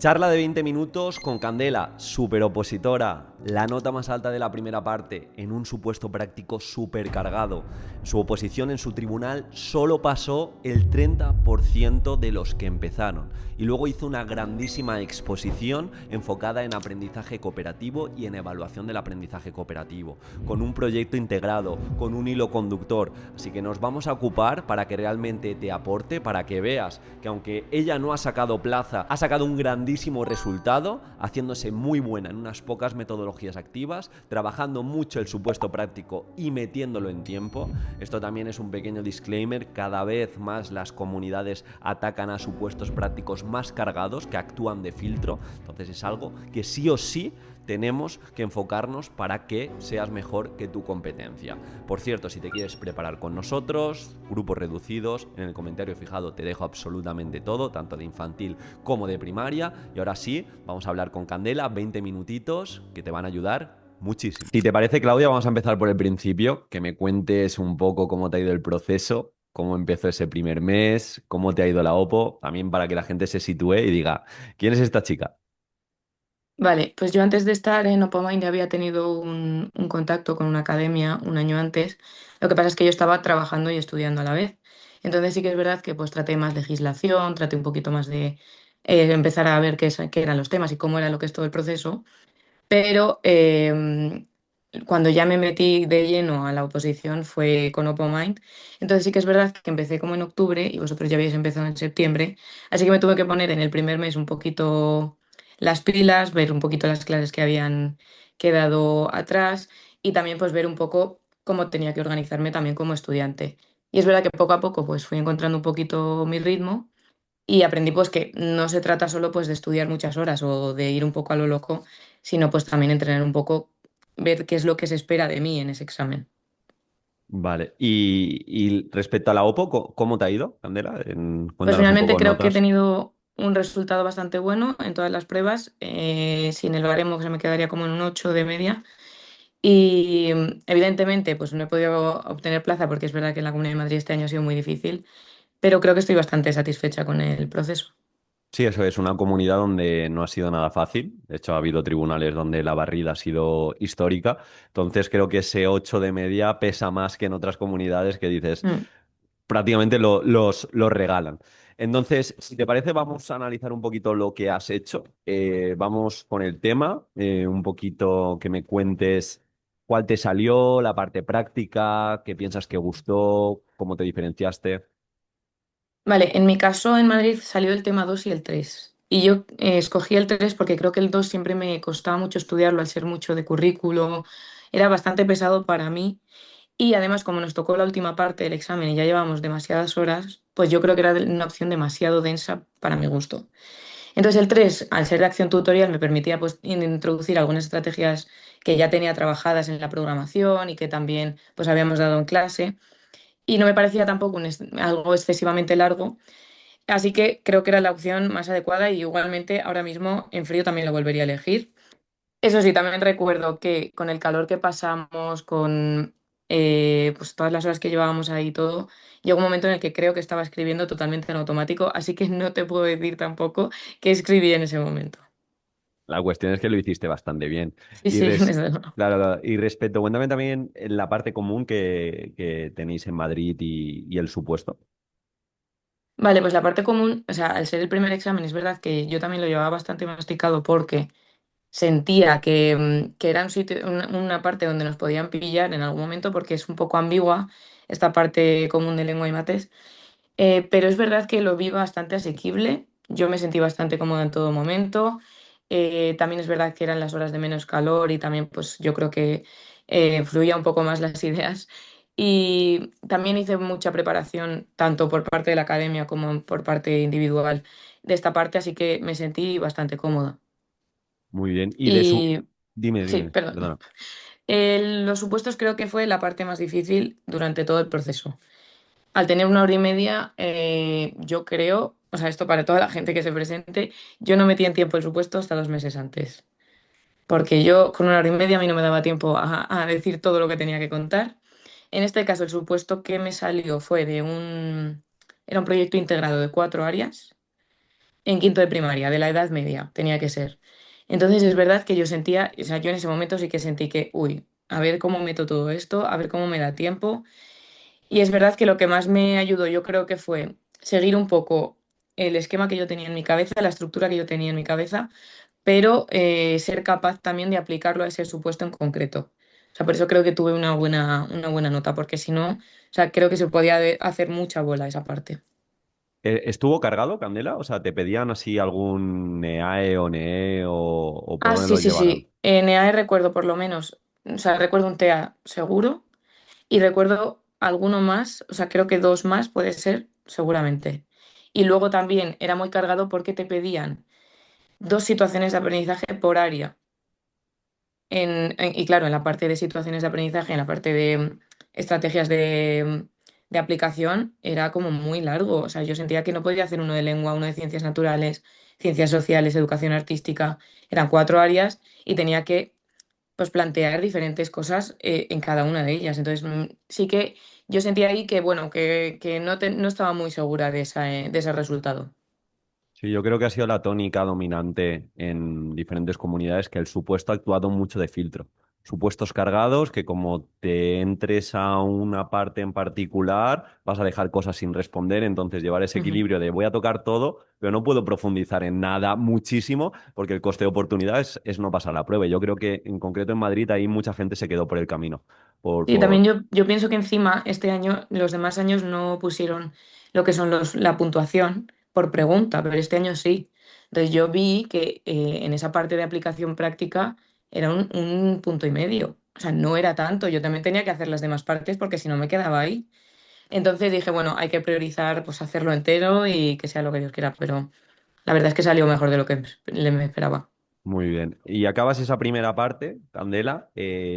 Charla de 20 minutos con Candela, súper opositora, la nota más alta de la primera parte, en un supuesto práctico súper cargado. Su oposición en su tribunal solo pasó el 30% de los que empezaron. Y luego hizo una grandísima exposición enfocada en aprendizaje cooperativo y en evaluación del aprendizaje cooperativo, con un proyecto integrado, con un hilo conductor. Así que nos vamos a ocupar para que realmente te aporte, para que veas que aunque ella no ha sacado plaza, ha sacado un grandísimo resultado, haciéndose muy buena en unas pocas metodologías activas, trabajando mucho el supuesto práctico y metiéndolo en tiempo. Esto también es un pequeño disclaimer: cada vez más las comunidades atacan a supuestos prácticos más cargados que actúan de filtro. Entonces es algo que sí o sí tenemos que enfocarnos para que seas mejor que tu competencia. Por cierto, si te quieres preparar con nosotros, grupos reducidos, en el comentario fijado te dejo absolutamente todo, tanto de infantil como de primaria. Y ahora sí, vamos a hablar con Candela, 20 minutitos que te van a ayudar muchísimo. Si te parece, Claudia, vamos a empezar por el principio, que me cuentes un poco cómo te ha ido el proceso, cómo empezó ese primer mes, cómo te ha ido la OPO, también para que la gente se sitúe y diga, ¿quién es esta chica? Vale, pues yo antes de estar en Opamind ya había tenido un contacto con una academia un año antes. Lo que pasa es que yo estaba trabajando y estudiando a la vez. Entonces sí que es verdad que pues traté más legislación, traté un poquito más de empezar a ver qué eran los temas y cómo era lo que es todo el proceso. Pero cuando ya me metí de lleno a la oposición fue con Opamind. Entonces sí que es verdad que empecé como en octubre y vosotros ya habéis empezado en septiembre. Así que me tuve que poner en el primer mes un poquito las pilas, ver un poquito las clases que habían quedado atrás y también pues ver un poco cómo tenía que organizarme también como estudiante. Y es verdad que poco a poco pues fui encontrando un poquito mi ritmo y aprendí pues que no se trata solo pues de estudiar muchas horas o de ir un poco a lo loco, sino pues también entrenar un poco, ver qué es lo que se espera de mí en ese examen. Vale, y respecto a la OPO, ¿cómo te ha ido, Candela? Pues Cuéntanos un finalmente poco creo que he notas. tenido un resultado bastante bueno en todas las pruebas. Sin el baremo se me quedaría como en un 8 de media. Y evidentemente pues no he podido obtener plaza porque es verdad que en la Comunidad de Madrid este año ha sido muy difícil, pero creo que estoy bastante satisfecha con el proceso. Sí, eso es una comunidad donde no ha sido nada fácil. De hecho, ha habido tribunales donde la barrida ha sido histórica. Entonces, creo que ese 8 de media pesa más que en otras comunidades que dices, Mm. prácticamente los regalan. Entonces, si te parece, vamos a analizar un poquito lo que has hecho. Vamos con el tema, un poquito que me cuentes cuál te salió, la parte práctica, qué piensas que gustó, cómo te diferenciaste. Vale, en mi caso en Madrid salió el tema 2 y el 3. Y yo escogí el 3 porque creo que el 2 siempre me costaba mucho estudiarlo al ser mucho de currículo. Era bastante pesado para mí. Y además, como nos tocó la última parte del examen y ya llevamos demasiadas horas, pues yo creo que era una opción demasiado densa para mi gusto. Entonces el 3, al ser de acción tutorial, me permitía pues introducir algunas estrategias que ya tenía trabajadas en la programación y que también pues habíamos dado en clase. Y no me parecía tampoco algo excesivamente largo. Así que creo que era la opción más adecuada y igualmente ahora mismo en frío también lo volvería a elegir. Eso sí, también recuerdo que con el calor que pasamos, con pues todas las horas que llevábamos ahí y todo, llegó un momento en el que creo que estaba escribiendo totalmente en automático, así que no te puedo decir tampoco qué escribí en ese momento. La cuestión es que lo hiciste bastante bien. Sí, Y, sí, desde luego. claro, claro. Y respecto, cuéntame también en la parte común que tenéis en Madrid y el supuesto. Vale, pues la parte común, o sea, al ser el primer examen, es verdad que yo también lo llevaba bastante masticado porque sentía que era un sitio, una parte donde nos podían pillar en algún momento porque es un poco ambigua esta parte común de lengua y mates. Pero es verdad que lo vi bastante asequible. Yo me sentí bastante cómoda en todo momento. También es verdad que eran las horas de menos calor y también pues yo creo que fluía un poco más las ideas. Y también hice mucha preparación tanto por parte de la academia como por parte individual de esta parte, así que me sentí bastante cómoda. Muy bien. Y de su... Y Dime, sí, dime, perdón. perdona. Los supuestos creo que fue la parte más difícil durante todo el proceso. Al tener una hora y media, yo creo, o sea, esto para toda la gente que se presente, yo no metí en tiempo el supuesto hasta 2 meses antes, porque yo con una hora y media a mí no me daba tiempo a decir todo lo que tenía que contar. En este caso, el supuesto que me salió fue era un proyecto integrado de 4 áreas en quinto de primaria, de la edad media, tenía que ser. Entonces es verdad que yo sentía, o sea, yo en ese momento sí que sentí que, uy, a ver cómo meto todo esto, a ver cómo me da tiempo. Y es verdad que lo que más me ayudó yo creo que fue seguir un poco el esquema que yo tenía en mi cabeza, la estructura que yo tenía en mi cabeza, pero ser capaz también de aplicarlo a ese supuesto en concreto. O sea, por eso creo que tuve una buena nota, porque si no, o sea, creo que se podía hacer mucha bola esa parte. ¿Estuvo cargado, Candela? O sea, ¿te pedían así algún NEAE o NEE o por Ah, dónde sí, lo sí, llevaron? sí. En EAE recuerdo por lo menos, o sea, recuerdo un TEA seguro y recuerdo alguno más, o sea, creo que dos más puede ser, seguramente. Y luego también era muy cargado porque te pedían dos situaciones de aprendizaje por área. Y claro, en la parte de situaciones de aprendizaje, en la parte de estrategias de aplicación, era como muy largo. O sea, yo sentía que no podía hacer uno de lengua, uno de ciencias naturales, ciencias sociales, educación artística. Eran cuatro áreas y tenía que pues, plantear diferentes cosas en cada una de ellas. Entonces, sí que yo sentía ahí que, bueno, que no, no estaba muy segura de ese resultado. Sí, yo creo que ha sido la tónica dominante en diferentes comunidades que el supuesto ha actuado mucho de filtro. Supuestos cargados que como te entres a una parte en particular vas a dejar cosas sin responder, entonces llevar ese Ujú. equilibrio de voy a tocar todo, pero no puedo profundizar en nada muchísimo porque el coste de oportunidad es no pasar la prueba. Y yo creo que en concreto en Madrid ahí mucha gente se quedó por el camino. Sí, también yo pienso que encima este año, los demás años no pusieron lo que son la puntuación por pregunta, pero este año sí. Entonces yo vi que en esa parte de aplicación práctica era un punto y medio. O sea, no era tanto. Yo también tenía que hacer las demás partes porque si no me quedaba ahí. Entonces dije, bueno, hay que priorizar pues hacerlo entero y que sea lo que Dios quiera. Pero la verdad es que salió mejor de lo que me esperaba. Muy bien. Y acabas esa primera parte, Candela.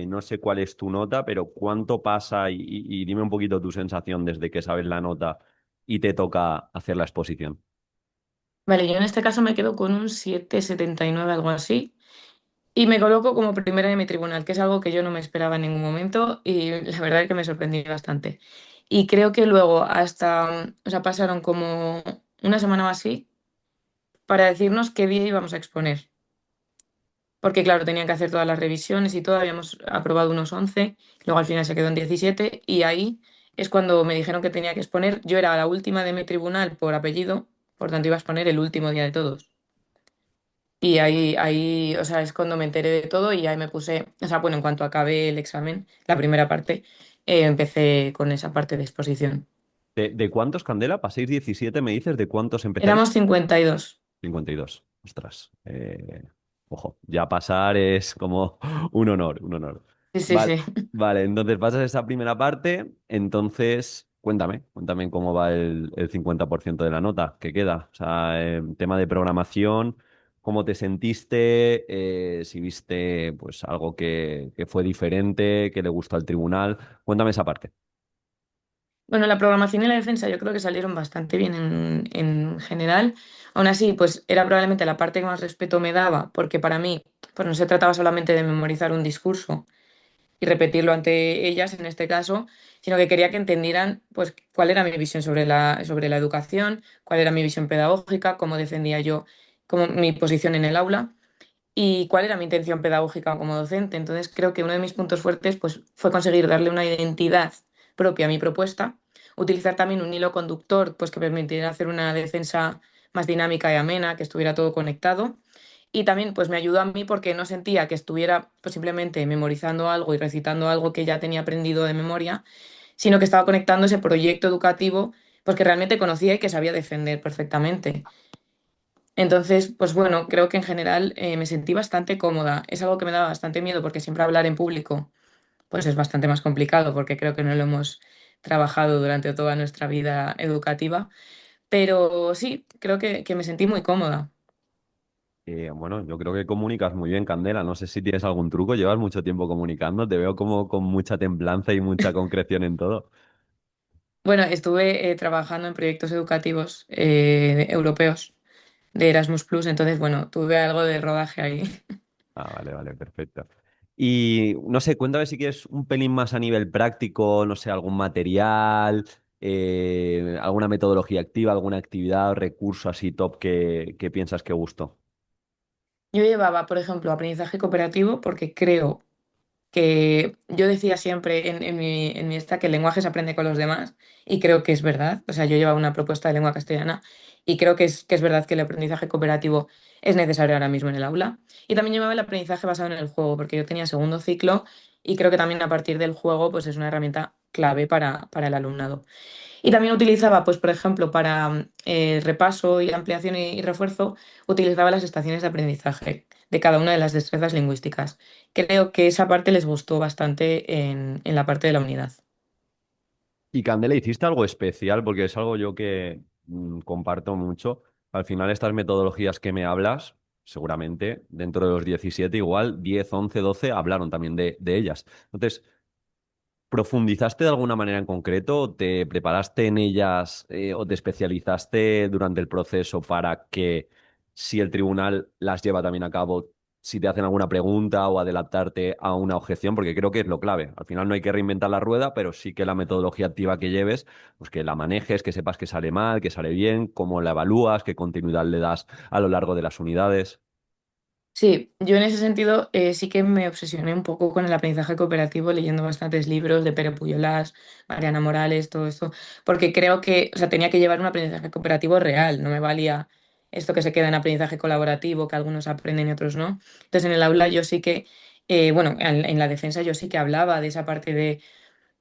No sé cuál es tu nota, pero cuánto pasa y dime un poquito tu sensación desde que sabes la nota y te toca hacer la exposición. Vale, yo en este caso me quedo con un 7,79 algo así. Y me coloco como primera de mi tribunal, que es algo que yo no me esperaba en ningún momento y la verdad es que me sorprendí bastante. Y creo que luego hasta, o sea, pasaron como una semana o así para decirnos qué día íbamos a exponer. Porque claro, tenían que hacer todas las revisiones y todo, habíamos aprobado unos 11, luego al final se quedó en 17 y ahí es cuando me dijeron que tenía que exponer. Yo era la última de mi tribunal por apellido, por tanto iba a exponer el último día de todos. Y ahí, o sea, es cuando me enteré de todo y ahí me puse, o sea, bueno, en cuanto acabé el examen, la primera parte, empecé con esa parte de exposición. ¿De cuántos, Candela? Paséis 17, me dices, ¿de cuántos empezáis? Éramos 52. 52. Ostras. Ojo, ya pasar es como un honor, un honor. Sí, sí, Vale, sí. vale, entonces pasas esa primera parte, entonces cuéntame cómo va el 50% de la nota que queda. O sea, tema de programación, cómo te sentiste, si viste pues algo que fue diferente, que le gustó al tribunal. Cuéntame esa parte. Bueno, la programación y la defensa yo creo que salieron bastante bien en general. Aún así, pues era probablemente la parte que más respeto me daba, porque para mí, pues no se trataba solamente de memorizar un discurso y repetirlo ante ellas en este caso, sino que quería que entendieran pues cuál era mi visión sobre la educación, cuál era mi visión pedagógica, cómo defendía yo como mi posición en el aula y cuál era mi intención pedagógica como docente. Entonces creo que uno de mis puntos fuertes pues, fue conseguir darle una identidad propia a mi propuesta, utilizar también un hilo conductor pues, que permitiera hacer una defensa más dinámica y amena, que estuviera todo conectado. Y también pues me ayudó a mí porque no sentía que estuviera pues, simplemente memorizando algo y recitando algo que ya tenía aprendido de memoria, sino que estaba conectando ese proyecto educativo pues, que realmente conocía y que sabía defender perfectamente. Entonces, pues bueno, creo que en general me sentí bastante cómoda. Es algo que me daba bastante miedo porque siempre hablar en público pues es bastante más complicado porque creo que no lo hemos trabajado durante toda nuestra vida educativa. Pero sí, creo que me sentí muy cómoda. Bueno, yo creo que comunicas muy bien, Candela. No sé si tienes algún truco. Llevas mucho tiempo comunicando. Te veo como con mucha templanza y mucha concreción en todo. Bueno, estuve trabajando en proyectos educativos europeos de Erasmus Plus, entonces bueno, tuve algo de rodaje ahí. Ah, vale, vale, perfecto. Y no sé, cuéntame si quieres un pelín más a nivel práctico, no sé, algún material, ¿Alguna metodología activa, alguna actividad, recurso así top que piensas que gustó? Yo llevaba, por ejemplo, aprendizaje cooperativo porque creo que yo decía siempre en mi esta que el lenguaje se aprende con los demás y creo que es verdad. O sea, yo llevaba una propuesta de lengua castellana y creo que es verdad que el aprendizaje cooperativo es necesario ahora mismo en el aula. Y también llevaba el aprendizaje basado en el juego, porque yo tenía segundo ciclo y creo que también a partir del juego pues es una herramienta clave para el alumnado. Y también utilizaba, pues, por ejemplo, para repaso y ampliación y refuerzo, utilizaba las estaciones de aprendizaje de cada una de las destrezas lingüísticas. Creo que esa parte les gustó bastante en la parte de la unidad. Y Candela, ¿hiciste algo especial? Porque es algo yo que comparto mucho. Al final, estas metodologías que me hablas, seguramente dentro de los 17 igual 10 11 12 hablaron también de ellas. Entonces, ¿profundizaste de alguna manera en concreto? ¿Te preparaste en ellas o te especializaste durante el proceso para que si el tribunal las lleva también a cabo, si te hacen alguna pregunta o adelantarte a una objeción? Porque creo que es lo clave. Al final no hay que reinventar la rueda, pero sí que la metodología activa que lleves, pues que la manejes, que sepas que sale mal, que sale bien, cómo la evalúas, qué continuidad le das a lo largo de las unidades. Sí, yo en ese sentido sí que me obsesioné un poco con el aprendizaje cooperativo, leyendo bastantes libros de Pere Pujolás, Mariana Morales, todo esto, porque creo que, o sea, tenía que llevar un aprendizaje cooperativo real, no me valía esto que se queda en aprendizaje colaborativo, que algunos aprenden y otros no. Entonces, en el aula yo sí que, bueno, en la defensa yo sí que hablaba de esa parte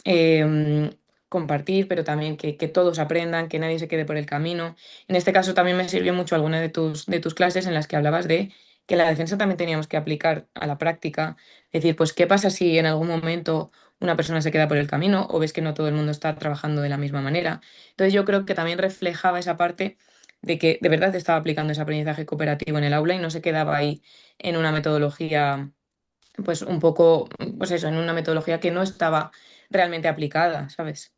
de compartir, pero también que todos aprendan, que nadie se quede por el camino. En este caso también me sirvió mucho alguna de tus clases en las que hablabas de que la defensa también teníamos que aplicar a la práctica. Es decir, pues, ¿qué pasa si en algún momento una persona se queda por el camino o ves que no todo el mundo está trabajando de la misma manera? Entonces yo creo que también reflejaba esa parte de que de verdad estaba aplicando ese aprendizaje cooperativo en el aula y no se quedaba ahí en una metodología pues un poco, pues eso, en una metodología que no estaba realmente aplicada, ¿sabes?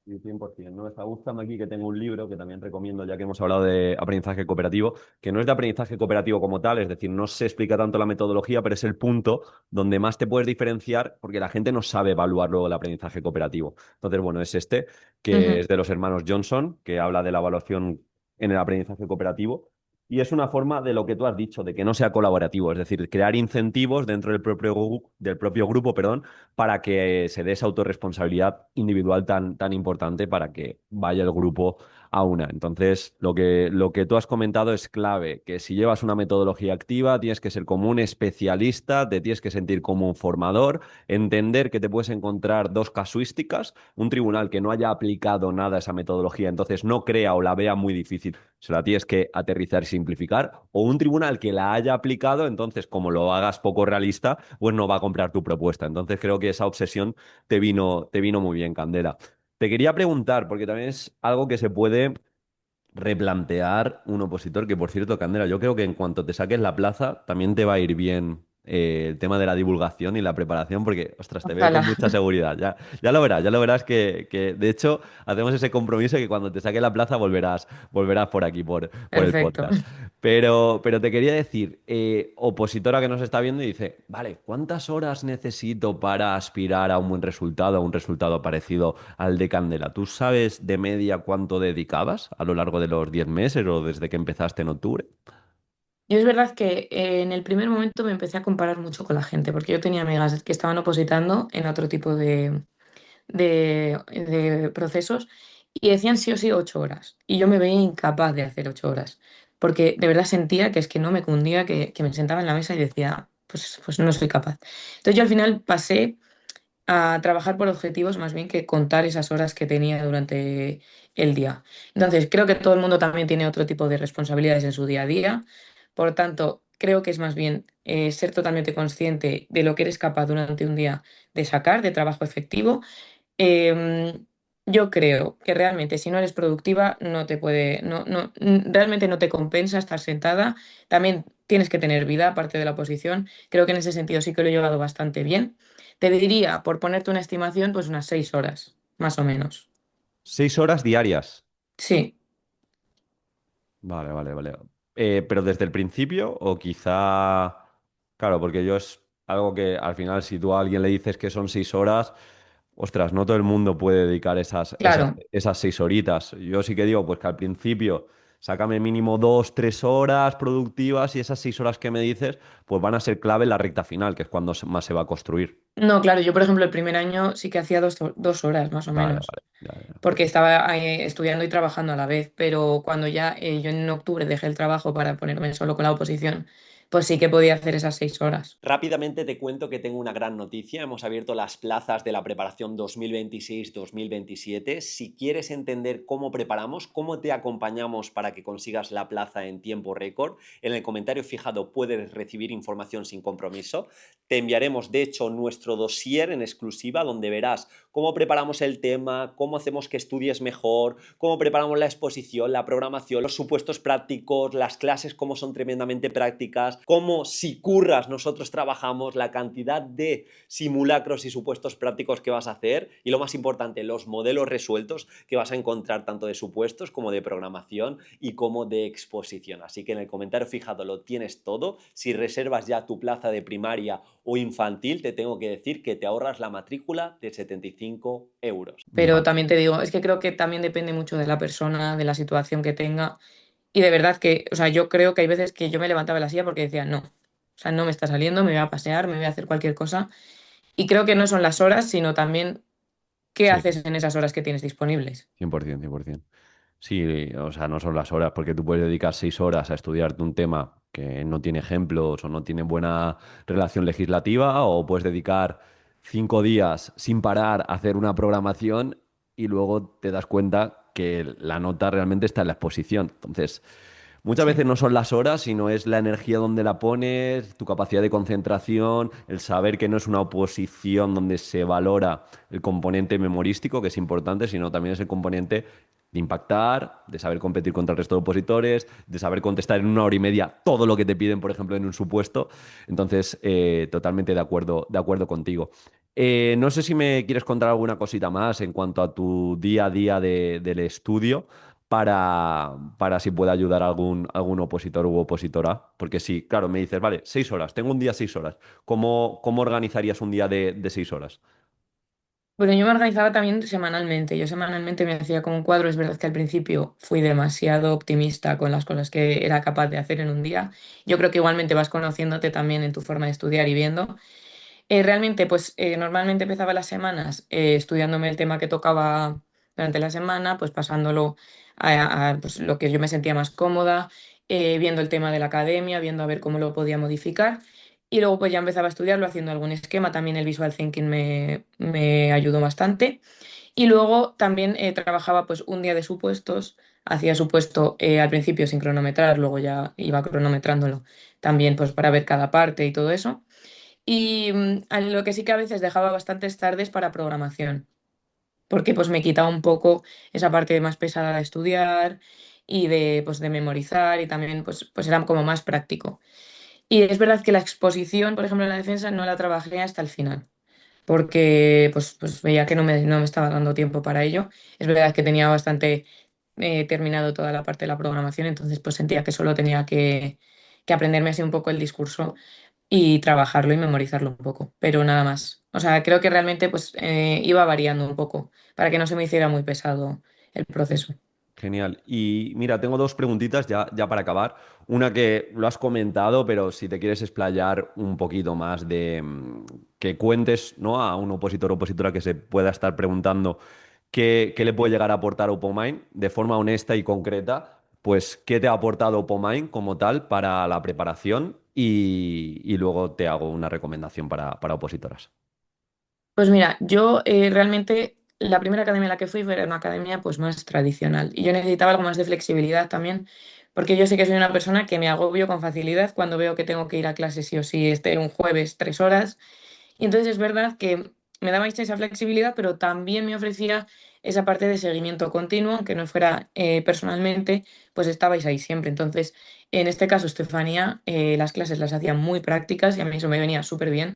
Sí, 100%. ¿No? Está gustando aquí que tengo un libro que también recomiendo, ya que hemos hablado de aprendizaje cooperativo, que no es de aprendizaje cooperativo como tal, es decir, no se explica tanto la metodología, pero es el punto donde más te puedes diferenciar porque la gente no sabe evaluar luego el aprendizaje cooperativo. Entonces, bueno, es este, que Ujú. es de los hermanos Johnson, que habla de la evaluación en el aprendizaje cooperativo. Y es una forma de lo que tú has dicho, de que no sea colaborativo, es decir, crear incentivos dentro del propio grupo, perdón, para que se dé esa autorresponsabilidad individual tan importante para que vaya el grupo a una. Entonces, lo que tú has comentado es clave, que si llevas una metodología activa, tienes que ser como un especialista, te tienes que sentir como un formador, entender que te puedes encontrar dos casuísticas, un tribunal que no haya aplicado nada a esa metodología, entonces no crea o la vea muy difícil, se la tienes que aterrizar y simplificar, o un tribunal que la haya aplicado, entonces como lo hagas poco realista, pues no va a comprar tu propuesta. Entonces creo que esa obsesión te vino muy bien, Candela. Te quería preguntar, porque también es algo que se puede replantear un opositor, que por cierto, Candela, yo creo que en cuanto te saques la plaza, también te va a ir bien el tema de la divulgación y la preparación, porque, ostras, te veo con Ojalá. mucha seguridad. Ya lo verás que de hecho, hacemos ese compromiso que cuando te saques la plaza volverás por aquí, por el Perfecto. podcast. Pero te quería decir, opositora que nos está viendo y dice, vale, ¿cuántas horas necesito para aspirar a un resultado parecido al de Candela? ¿Tú sabes de media cuánto dedicabas a lo largo de los 10 meses o desde que empezaste en octubre? Yo es verdad que en el primer momento me empecé a comparar mucho con la gente, porque yo tenía amigas que estaban opositando en otro tipo de procesos y decían sí o sí 8 horas. Y yo me veía incapaz de hacer 8 horas, porque de verdad sentía que es que no me cundía, que me sentaba en la mesa y decía, pues no soy capaz. Entonces yo al final pasé a trabajar por objetivos más bien que contar esas horas que tenía durante el día. Entonces, creo que todo el mundo también tiene otro tipo de responsabilidades en su día a día. Por lo tanto, creo que es más bien ser totalmente consciente de lo que eres capaz durante un día de sacar de trabajo efectivo. Em, yo creo que realmente si no eres productiva no te puede, realmente no te compensa estar sentada. También tienes que tener vida aparte de la oposición. Creo que en ese sentido sí que lo he llevado bastante bien. Te diría, por ponerte una estimación, pues unas 6 horas, más o menos. 6 horas diarias. Sí. Vale, vale, vale. Pero desde el principio o quizá... Claro, porque yo es algo que al final si tú a alguien le dices que son 6 horas, ostras, no todo el mundo puede dedicar Claro. esas 6 horitas. Yo sí que digo, pues que al principio sácame mínimo 2, 3 horas productivas y esas 6 horas que me dices, pues van a ser clave en la recta final, que es cuando más se va a construir. No, claro, yo por ejemplo el primer año sí que hacía 2 horas más o Vale, menos, vale. Ya, ya. porque estaba estudiando y trabajando a la vez, pero cuando ya yo en octubre dejé el trabajo para ponerme solo con la oposición, pues sí que podía hacer esas 6 horas. Rápidamente te cuento que tengo una gran noticia. Hemos abierto las plazas de la preparación 2026-2027. Si quieres entender cómo preparamos, cómo te acompañamos para que consigas la plaza en tiempo récord, en el comentario fijado puedes recibir información sin compromiso. Te enviaremos, de hecho, nuestro dossier en exclusiva donde verás cómo preparamos el tema, cómo hacemos que estudies mejor, cómo preparamos la exposición, la programación, los supuestos prácticos, las clases cómo son tremendamente prácticas, cómo si curras nosotros trabajamos, la cantidad de simulacros y supuestos prácticos que vas a hacer y lo más importante, los modelos resueltos que vas a encontrar tanto de supuestos como de programación y como de exposición. Así que en el comentario fijado lo tienes todo. Si reservas ya tu plaza de primaria o infantil, te tengo que decir que te ahorras la matrícula de 75 euros. Pero Vale. también te digo, es que creo que también depende mucho de la persona, de la situación que tenga. Y de verdad que, o sea, yo creo que hay veces que yo me levantaba de la silla porque decía, no, o sea, no me está saliendo, me voy a pasear, me voy a hacer cualquier cosa. Y creo que no son las horas, sino también qué Sí, haces en esas horas que tienes disponibles. 100%, 100%. Sí, o sea, no son las horas, porque tú puedes dedicar 6 horas a estudiarte un tema que no tiene ejemplos o no tiene buena relación legislativa, o puedes dedicar 5 días sin parar a hacer una programación y luego te das cuenta que la nota realmente está en la exposición. Entonces, muchas veces Sí. no son las horas, sino es la energía donde la pones, tu capacidad de concentración, el saber que no es una oposición donde se valora el componente memorístico, que es importante, sino también es el componente de impactar, de saber competir contra el resto de opositores, de saber contestar en 1 hora y media todo lo que te piden, por ejemplo, en un supuesto. Entonces, totalmente de acuerdo contigo. No sé si me quieres contar alguna cosita más en cuanto a tu día a día del estudio para si puede ayudar a algún opositor u opositora. Porque sí, claro, me dices, vale, 6 horas, tengo un día 6 horas. ¿Cómo organizarías un día de 6 horas? Bueno, yo me organizaba también semanalmente. Yo semanalmente me hacía como un cuadro. Es verdad que al principio fui demasiado optimista con las cosas que era capaz de hacer en un día. Yo creo que igualmente vas conociéndote también en tu forma de estudiar y viendo. Realmente, pues normalmente empezaba las semanas estudiándome el tema que tocaba durante la semana, pues pasándolo a, pues, lo que yo me sentía más cómoda, viendo el tema de la academia, viendo a ver cómo lo podía modificar. Y luego pues ya empezaba a estudiarlo haciendo algún esquema. También el visual thinking me ayudó bastante. Y luego también trabajaba pues un día de supuestos. Hacía supuesto al principio sin cronometrar, luego ya iba cronometrándolo también pues para ver cada parte y todo eso. Y a lo que sí que a veces dejaba bastantes tardes para programación, porque pues me quitaba un poco esa parte más pesada de estudiar y de memorizar y también pues era como más práctico. Y es verdad que la exposición, por ejemplo, en la defensa no la trabajé hasta el final, porque pues veía que no me estaba dando tiempo para ello. Es verdad que tenía bastante terminado toda la parte de la programación, entonces pues sentía que solo tenía que aprenderme así un poco el discurso y trabajarlo y memorizarlo un poco, pero nada más. O sea, creo que realmente pues iba variando un poco para que no se me hiciera muy pesado el proceso. Genial. Y mira, tengo dos preguntitas ya para acabar. Una que lo has comentado, pero si te quieres explayar un poquito más de que cuentes, ¿no? A un opositor o opositora que se pueda estar preguntando qué le puede llegar a aportar OpenMind de forma honesta y concreta, pues qué te ha aportado OpenMind como tal para la preparación y luego te hago una recomendación para opositoras. Pues mira, yo realmente la primera academia a la que fui fue una academia pues más tradicional y yo necesitaba algo más de flexibilidad también, porque yo sé que soy una persona que me agobio con facilidad cuando veo que tengo que ir a clase sí o sí un jueves 3 horas. Y entonces es verdad que me daba esa flexibilidad, pero también me ofrecía esa parte de seguimiento continuo, aunque no fuera personalmente, pues estabais ahí siempre. Entonces, en este caso, Estefanía, las clases las hacía muy prácticas y a mí eso me venía súper bien,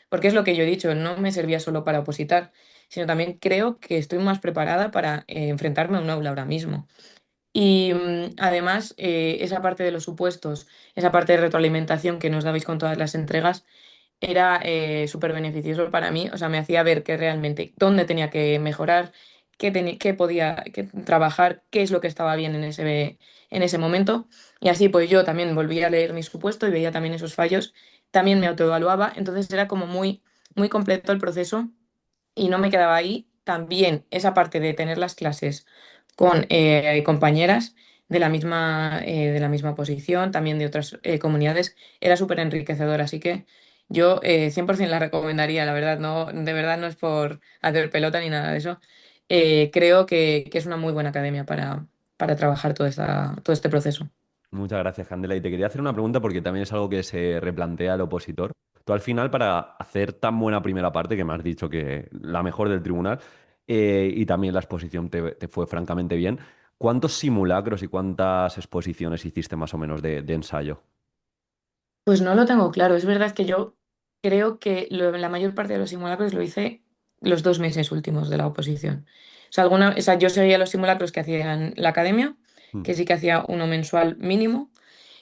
porque es lo que yo he dicho, no me servía solo para opositar, sino también creo que estoy más preparada para enfrentarme a un aula ahora mismo. Y además, esa parte de los supuestos, esa parte de retroalimentación que nos dabais con todas las entregas, era súper beneficioso para mí, o sea, me hacía ver que realmente dónde tenía que mejorar, qué podía trabajar, qué es lo que estaba bien en ese momento. Y así pues yo también volvía a leer mi supuesto y veía también esos fallos, también me autoevaluaba, entonces era como muy completo el proceso y no me quedaba ahí. También esa parte de tener las clases con compañeras de la misma posición, también de otras comunidades, era súper enriquecedor. Así que yo 100% la recomendaría, la verdad, no, de verdad no es por hacer pelota ni nada de eso. Creo que es una muy buena academia para trabajar todo este proceso. Muchas gracias, Candela. Y te quería hacer una pregunta porque también es algo que se replantea el opositor. Tú al final, para hacer tan buena primera parte, que me has dicho que la mejor del tribunal, y también la exposición te fue francamente bien, ¿cuántos simulacros y cuántas exposiciones hiciste más o menos de ensayo? Pues no lo tengo claro. Es verdad que yo creo que la mayor parte de los simulacros lo hice los 2 meses últimos de la oposición. O sea, yo seguía los simulacros que hacía en la academia, Mm. que sí que hacía uno mensual mínimo.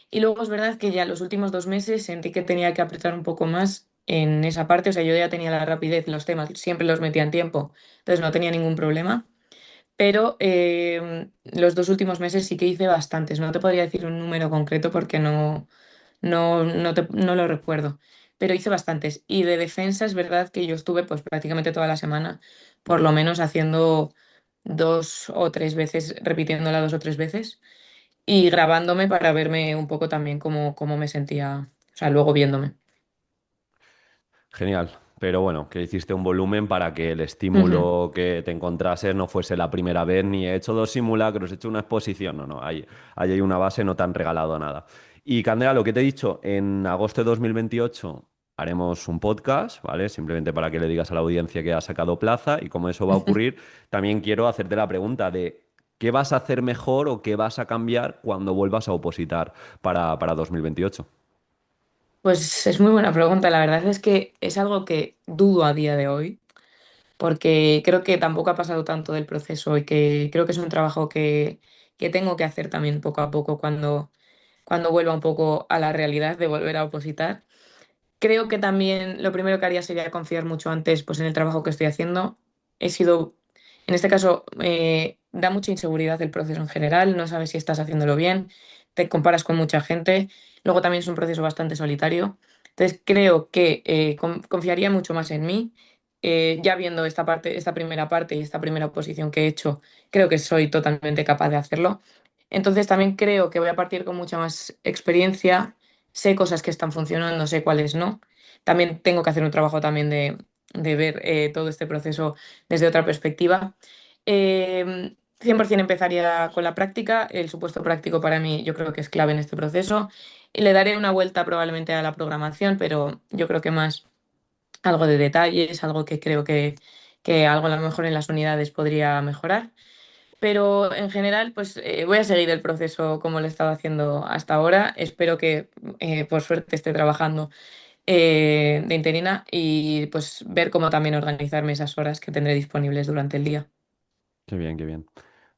Y luego es verdad que ya los últimos 2 meses sentí que tenía que apretar un poco más en esa parte. O sea, yo ya tenía la rapidez, los temas, siempre los metía en tiempo, entonces no tenía ningún problema. Pero los 2 últimos meses sí que hice bastantes. No te podría decir un número concreto porque no lo recuerdo, pero hice bastantes. Y de defensa es verdad que yo estuve pues prácticamente toda la semana, por lo menos haciendo 2 o 3 veces, repitiéndola 2 o 3 veces y grabándome para verme un poco también cómo me sentía, o sea, luego viéndome. Genial. Pero bueno, que hiciste un volumen para que el Ujú. estímulo que te encontrases no fuese la primera vez, ni he hecho dos simulacros, he hecho una exposición. No, no, ahí hay una base, no te han regalado nada. Y Candela, lo que te he dicho, en agosto de 2028 haremos un podcast, ¿vale? Simplemente para que le digas a la audiencia que ha sacado plaza y como eso va a ocurrir, también quiero hacerte la pregunta de qué vas a hacer mejor o qué vas a cambiar cuando vuelvas a opositar para 2028. Pues es muy buena pregunta. La verdad es que es algo que dudo a día de hoy, porque creo que tampoco ha pasado tanto del proceso y que creo que es un trabajo que tengo que hacer también poco a poco cuando vuelva un poco a la realidad de volver a opositar. Creo que también lo primero que haría sería confiar mucho antes pues, en el trabajo que estoy haciendo. En este caso, da mucha inseguridad el proceso en general, no sabes si estás haciéndolo bien, te comparas con mucha gente, luego también es un proceso bastante solitario. Entonces creo que confiaría mucho más en mí. Ya viendo esta parte, esta primera parte y esta primera oposición que he hecho, creo que soy totalmente capaz de hacerlo. Entonces también creo que voy a partir con mucha más experiencia, sé cosas que están funcionando, sé cuáles no. También tengo que hacer un trabajo también de ver todo este proceso desde otra perspectiva. 100% empezaría con la práctica. El supuesto práctico para mí yo creo que es clave en este proceso. Y le daré una vuelta probablemente a la programación, pero yo creo que más algo de detalles, algo que creo que algo a lo mejor en las unidades podría mejorar. Pero en general, pues voy a seguir el proceso como lo he estado haciendo hasta ahora. Espero que por suerte esté trabajando de interina y pues ver cómo también organizarme esas horas que tendré disponibles durante el día. Qué bien, qué bien.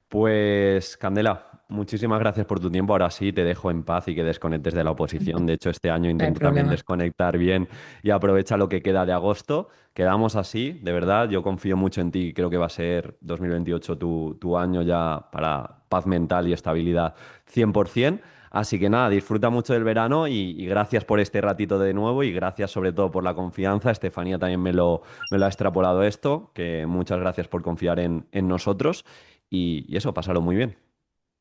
Pues, Candela, muchísimas gracias por tu tiempo. Ahora sí, te dejo en paz y que desconectes de la oposición. De hecho, este año No hay intento también problema. desconectar bien y aprovecha lo que queda de agosto. Quedamos así, de verdad. Yo confío mucho en ti. Creo que va a ser 2028 tu año ya para paz mental y estabilidad 100%. Así que nada, disfruta mucho del verano y gracias por este ratito de nuevo y gracias sobre todo por la confianza. Estefanía también me lo ha extrapolado esto, que muchas gracias por confiar en nosotros y eso, pásalo muy bien.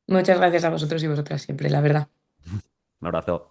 Muchas gracias a vosotros y vosotras siempre, la verdad. Un abrazo.